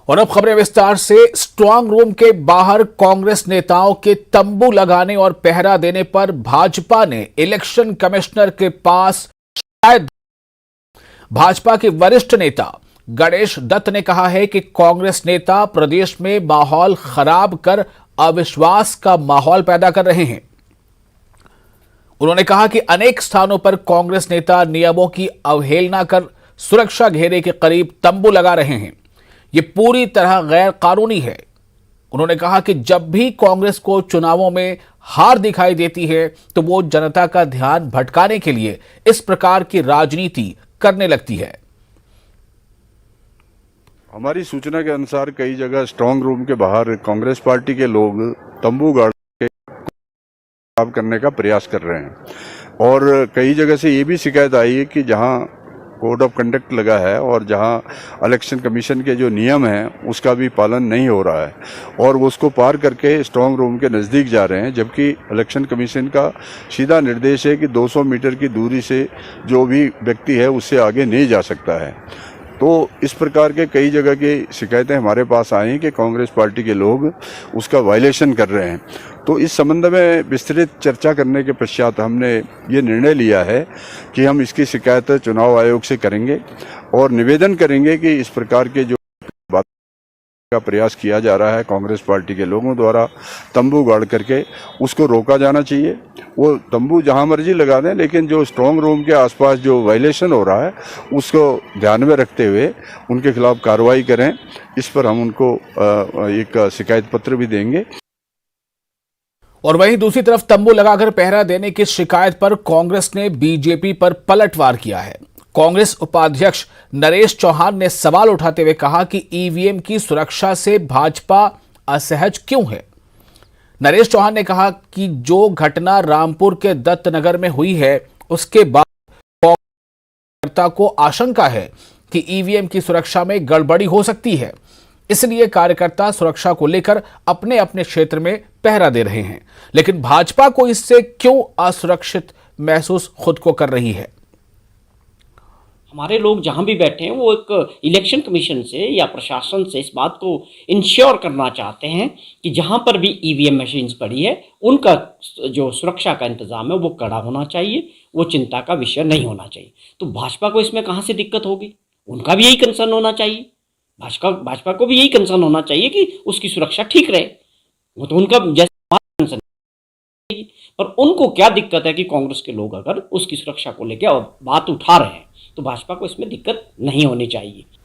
और अब खबरें विस्तार से। स्ट्रांग रूम के बाहर कांग्रेस नेताओं के तंबू लगाने और पहरा देने पर भाजपा ने इलेक्शन कमिश्नर के पास शिकायत। भाजपा के वरिष्ठ नेता गणेश दत्त ने कहा है कि कांग्रेस नेता प्रदेश में माहौल खराब कर अविश्वास का माहौल पैदा कर रहे हैं। उन्होंने कहा कि अनेक स्थानों पर कांग्रेस नेता नियमों की अवहेलना कर सुरक्षा घेरे के करीब तंबू लगा रहे हैं। ये पूरी तरह गैर कानूनी है। उन्होंने कहा कि जब भी कांग्रेस को चुनावों में हार दिखाई देती है तो वो जनता का ध्यान भटकाने के लिए इस प्रकार की राजनीति करने लगती है। हमारी सूचना के अनुसार कई जगह स्ट्रांग रूम के बाहर कांग्रेस पार्टी के लोग तंबू गाड़ के खराब करने का प्रयास कर रहे हैं और कई जगह से ये भी शिकायत आई है कि जहां कोड ऑफ कंडक्ट लगा है और जहां इलेक्शन कमीशन के जो नियम हैं उसका भी पालन नहीं हो रहा है और वो उसको पार करके स्ट्रांग रूम के नज़दीक जा रहे हैं, जबकि इलेक्शन कमीशन का सीधा निर्देश है कि 200 मीटर की दूरी से जो भी व्यक्ति है उससे आगे नहीं जा सकता है। तो इस प्रकार के कई जगह की शिकायतें हमारे पास आई हैं कि कांग्रेस पार्टी के लोग उसका वायलेशन कर रहे हैं। तो इस संबंध में विस्तृत चर्चा करने के पश्चात हमने ये निर्णय लिया है कि हम इसकी शिकायत चुनाव आयोग से करेंगे और निवेदन करेंगे कि इस प्रकार के जो बात का प्रयास किया जा रहा है कांग्रेस पार्टी के लोगों द्वारा तंबू गाड़ करके, उसको रोका जाना चाहिए। वो तंबू जहां मर्जी लगा दें, लेकिन जो स्ट्रांग रूम के आसपास जो वायलेशन हो रहा है उसको ध्यान में रखते हुए उनके खिलाफ कार्रवाई करें। इस पर हम उनको एक शिकायत पत्र भी देंगे। और वहीं दूसरी तरफ तंबू लगाकर पहरा देने की शिकायत पर कांग्रेस ने बीजेपी पर पलटवार किया है। कांग्रेस उपाध्यक्ष नरेश चौहान ने सवाल उठाते हुए कहा कि ईवीएम की सुरक्षा से भाजपा असहज क्यों है। नरेश चौहान ने कहा कि जो घटना रामपुर के दत्तनगर में हुई है उसके बाद कार्यकर्ता को आशंका है कि ईवीएम की सुरक्षा में गड़बड़ी हो सकती है, इसलिए कार्यकर्ता सुरक्षा को लेकर अपने अपने क्षेत्र में पहरा दे रहे हैं। लेकिन भाजपा को इससे क्यों असुरक्षित महसूस खुद को कर रही है। हमारे लोग जहां भी बैठे हैं वो एक इलेक्शन कमीशन से या प्रशासन से इस बात को इंश्योर करना चाहते हैं कि जहां पर भी ईवीएम मशीन्स पड़ी है उनका जो सुरक्षा का इंतजाम है वो कड़ा होना चाहिए, वो चिंता का विषय नहीं होना चाहिए। तो भाजपा को इसमें कहां से दिक्कत होगी? उनका भी यही कंसर्न होना चाहिए। भाजपा को भी यही कंसर्न होना चाहिए कि उसकी सुरक्षा ठीक रहे। वो तो उनका जैसा कंसर्न, पर उनको क्या दिक्कत है कि कांग्रेस के लोग अगर उसकी सुरक्षा को लेकर बात उठा रहे हैं तो भाजपा को इसमें दिक्कत नहीं होनी चाहिए।